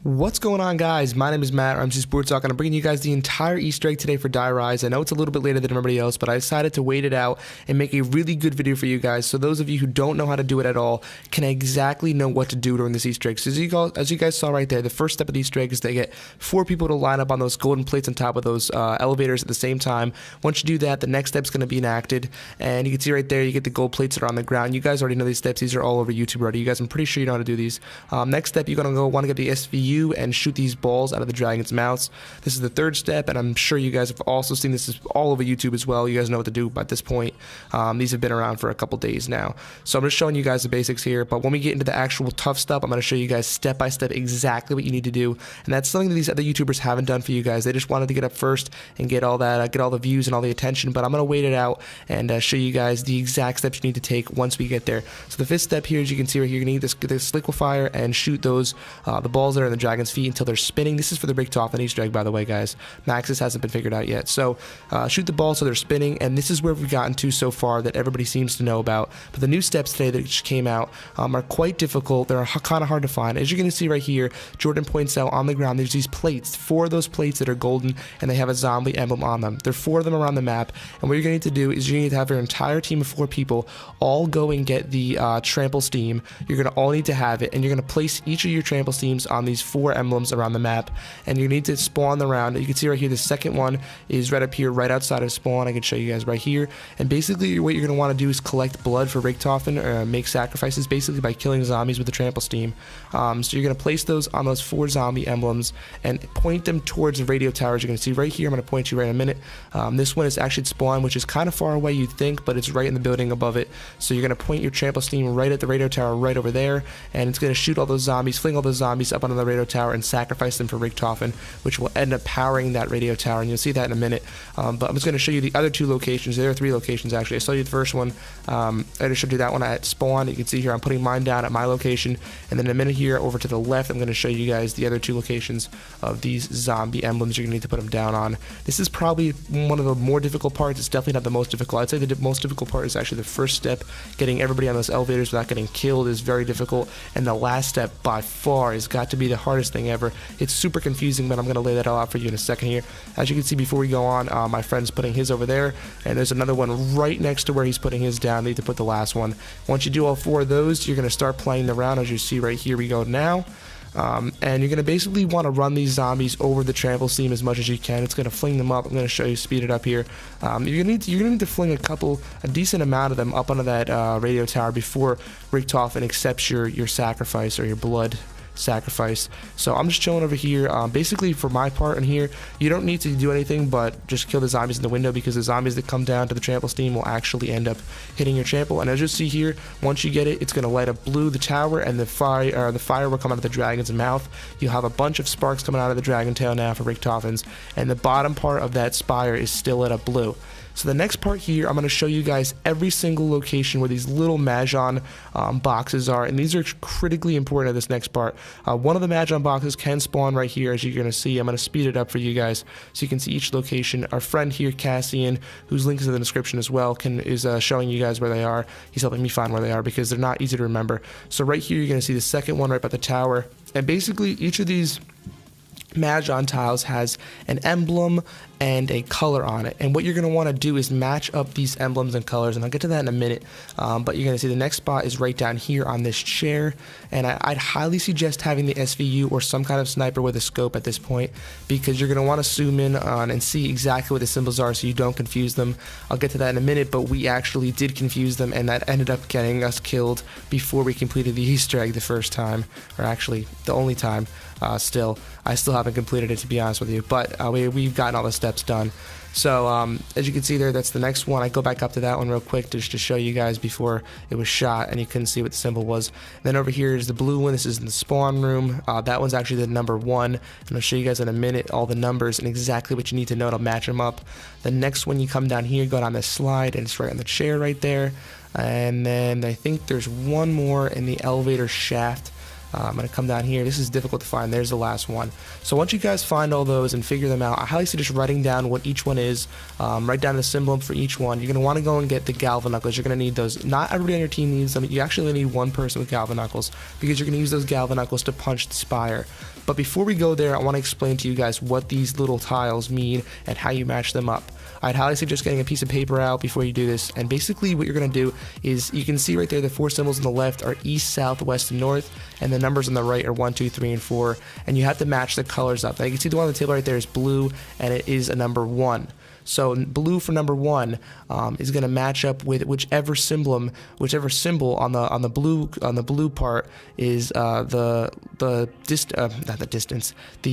What's going on, guys? My name is Matt, or MC Sports Talk, and I'm bringing you guys the entire Easter egg today for Die Rise. I know it's a little bit later than everybody else, but I decided to wait it out and make a really good video for you guys, so those of you who don't know how to do it at all can exactly know what to do during this Easter egg. So as you guys saw right there, the first step of the Easter egg is to get 4 people to line up on those golden plates on top of those elevators at the same time. Once you do that, the next step's going to be enacted, and you can see right there, you get the gold plates that are on the ground. You guys already know these steps. These are all over YouTube already. You guys, I'm pretty sure you know how to do these. Next step, you're going to want to get the SVU and shoot these balls out of the dragon's mouths. This is the third step, and I'm sure you guys have also seen this all over YouTube as well. You guys know what to do at this point. These have been around for a couple days now. So I'm just showing you guys the basics here, but when we get into the actual tough stuff, I'm going to show you guys step by step exactly what you need to do, and that's something that these other YouTubers haven't done for you guys. They just wanted to get up first and get all that, get all the views and all the attention, but I'm going to wait it out and show you guys the exact steps you need to take once we get there. So the fifth step here, as you can see right here, you need this liquefier and shoot those the balls that are in the dragon's feet until they're spinning. This is for the Richtofen Easter egg, by the way, guys. Maxis hasn't been figured out yet. So shoot the balls so they're spinning, and this is where we've gotten to so far that everybody seems to know about. But the new steps today that just came out are quite difficult. They're kind of hard to find. As you're going to see right here, Jordan points out on the ground, there's these plates, 4 of those plates that are golden, and they have a zombie emblem on them. There are 4 of them around the map, and what you're going to need to do is you need to have your entire team of 4 people all go and get the trample steam. You're going to all need to have it, and you're going to place each of your trample steams on these 4 emblems around the map, and you need to spawn the round. You can see right here, the second one is right up here, right outside of spawn. I can show you guys right here, and basically what you're going to want to do is collect blood for Richtofen, or make sacrifices basically by killing zombies with the trample steam. So you're going to place those on those 4 zombie emblems and point them towards the radio towers. You're going to see right here, I'm going to point you right in a minute. This one is actually spawn, which is kind of far away, you'd think, but it's right in the building above it. So you're going to point your trample steam right at the radio tower right over there, and it's going to shoot all those zombies, fling all those zombies up onto the radio tower and sacrifice them for Richtofen, which will end up powering that radio tower, and you'll see that in a minute. But I'm just going to show you the other 2 locations. There are 3 locations actually. I showed you the first one. I just showed you that one at spawn. You can see here I'm putting mine down at my location, and then in a minute here over to the left I'm going to show you guys the other 2 locations of these zombie emblems you're going to need to put them down on. This is probably one of the more difficult parts. It's definitely not the most difficult. I'd say the most difficult part is actually the first step. Getting everybody on those elevators without getting killed is very difficult, and the last step by far has got to be the hardest thing ever. It's super confusing, but I'm going to lay that all out for you in a second here. As you can see before we go on, my friend's putting his over there, and there's another one right next to where he's putting his down. I need to put the last one. Once you do all 4 of those, you're going to start playing the round. As you see right here, we go now. And you're going to basically want to run these zombies over the trample steam as much as you can. It's going to fling them up. I'm going to show you, speed it up here. You're going to need to fling a decent amount of them up onto that radio tower before Richtofen accepts your sacrifice or your blood sacrifice. So I'm just chilling over here. Basically, for my part in here, you don't need to do anything but just kill the zombies in the window, because the zombies that come down to the trample steam will actually end up hitting your trample. And as you see here, once you get it, it's going to light up blue the tower, and the fire will come out of the dragon's mouth. You'll have a bunch of sparks coming out of the dragon tail now for Richtofen's, and the bottom part of that spire is still lit up blue. So the next part here, I'm going to show you guys every single location where these little Majon boxes are, and these are critically important at this next part. One of the Majon boxes can spawn right here, as you're going to see. I'm going to speed it up for you guys so you can see each location. Our friend here, Cassian, whose link is in the description as well, is showing you guys where they are. He's helping me find where they are because they're not easy to remember. So right here, you're going to see the second one right by the tower, and basically each of these Majon tiles has an emblem and a color on it, and what you're going to want to do is match up these emblems and colors, and I'll get to that in a minute. But you're going to see the next spot is right down here on this chair, and I'd highly suggest having the SVU or some kind of sniper with a scope at this point, because you're going to want to zoom in on and see exactly what the symbols are so you don't confuse them. I'll get to that in a minute, but we actually did confuse them, and that ended up getting us killed before we completed the Easter egg the first time, or actually the only time. I still haven't completed it, to be honest with you, but we've gotten all the steps done. So as you can see there, that's the next one. I go back up to that one real quick just to show you guys before it was shot and you couldn't see what the symbol was. And then over here is the blue one. This is in the spawn room. That one's actually the number 1, and I'll show you guys in a minute all the numbers and exactly what you need to know to match them up. The next one, you come down here, go down this slide, and it's right on the chair right there. And then I think there's one more in the elevator shaft. I'm going to come down here. This is difficult to find. There's the last one. So once you guys find all those and figure them out, I highly suggest writing down what each one is. Write down the symbol for each one. You're going to want to go and get the Galvaknuckles. You're going to need those. Not everybody on your team needs them. You actually only need one person with Galvaknuckles because you're going to use those Galvaknuckles to punch the spire. But before we go there, I want to explain to you guys what these little tiles mean and how you match them up. I'd highly suggest getting a piece of paper out before you do this, and basically what you're going to do is, you can see right there the 4 symbols on the left are east, south, west, and north, and the numbers on the right are 1, 2, 3, and 4, and you have to match the colors up. Now you can see the one on the table right there is blue, and it is a number 1. So blue for number 1 is going to match up with whichever symbol on the blue part is the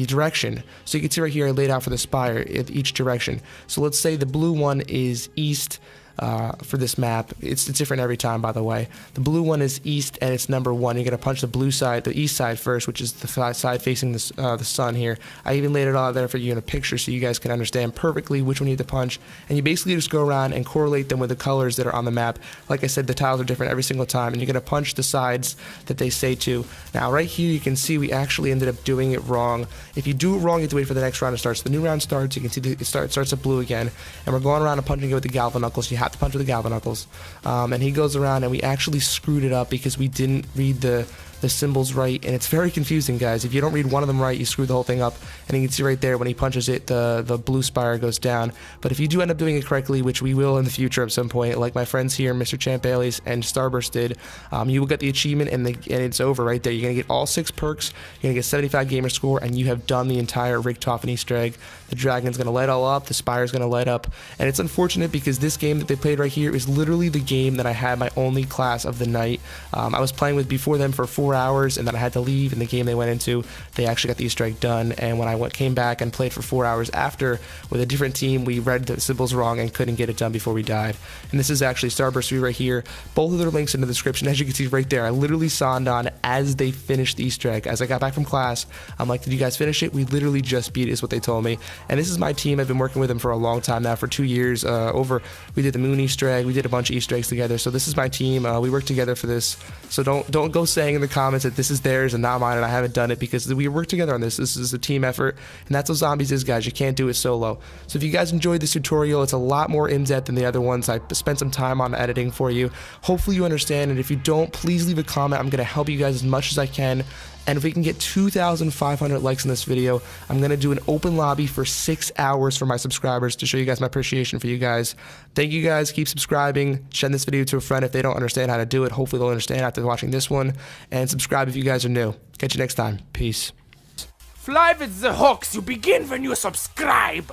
direction. So you can see right here I laid out for the spire each direction. So let's say the blue one is east. For this map, it's different every time, by the way. The blue one is east and it's number 1. You're gonna punch the blue side, the east side first, which is the side facing the sun here. I even laid it all out there for you in a picture so you guys can understand perfectly which one you need to punch. And you basically just go around and correlate them with the colors that are on the map. Like I said, the tiles are different every single time, and you're gonna punch the sides that they say to. Now right here you can see we actually ended up doing it wrong. If you do it wrong, you have to wait for the next round to start. So the new round starts. You can see it starts at blue again, and we're going around and punching it with the Galvaknuckles. You have to punch with the Galvaknuckles, and he goes around, and we actually screwed it up because we didn't read the symbols right, and it's very confusing, guys. If you don't read one of them right, you screw the whole thing up. And you can see right there when he punches it, the blue spire goes down. But if you do end up doing it correctly, which we will in the future at some point, like my friends here, Mr. Champ Bailey's and Starburst did, you will get the achievement, and it's over right there. You're gonna get all 6 perks, you're gonna get 75 gamer score, and you have done the entire Richtofen Easter egg. The dragon's gonna light all up, the spire's gonna light up, and it's unfortunate because this game that they played right here is literally the game that I had my only class of the night. I was playing with before them for 4 hours, and then I had to leave. In the game they went into, they actually got the Easter egg done, and when I came back and played for 4 hours after with a different team, we read the symbols wrong and couldn't get it done before we died. And this is actually Starburst 3 right here. Both of their links in the description. As you can see right there, I literally signed on as they finished the Easter egg. As I got back from class, I'm like, did you guys finish it? We literally just beat it, is what they told me. And this is my team. I've been working with them for a long time now, for 2 years. We did the moon Easter egg, we did a bunch of Easter eggs together. So this is my team. We worked together for this. So don't go saying in the comments that this is theirs and not mine and I haven't done it, because we work together on this. This is a team effort, and that's what Zombies is, guys. You can't do it solo. So if you guys enjoyed this tutorial, it's a lot more in-depth than the other ones. I spent some time on editing for you. Hopefully you understand, and if you don't, please leave a comment. I'm going to help you guys as much as I can. And if we can get 2,500 likes in this video, I'm going to do an open lobby for 6 hours for my subscribers to show you guys my appreciation for you guys. Thank you guys. Keep subscribing. Send this video to a friend if they don't understand how to do it. Hopefully they'll understand after watching this one. And subscribe if you guys are new. Catch you next time. Peace. Fly with the hawks. You begin when you subscribe.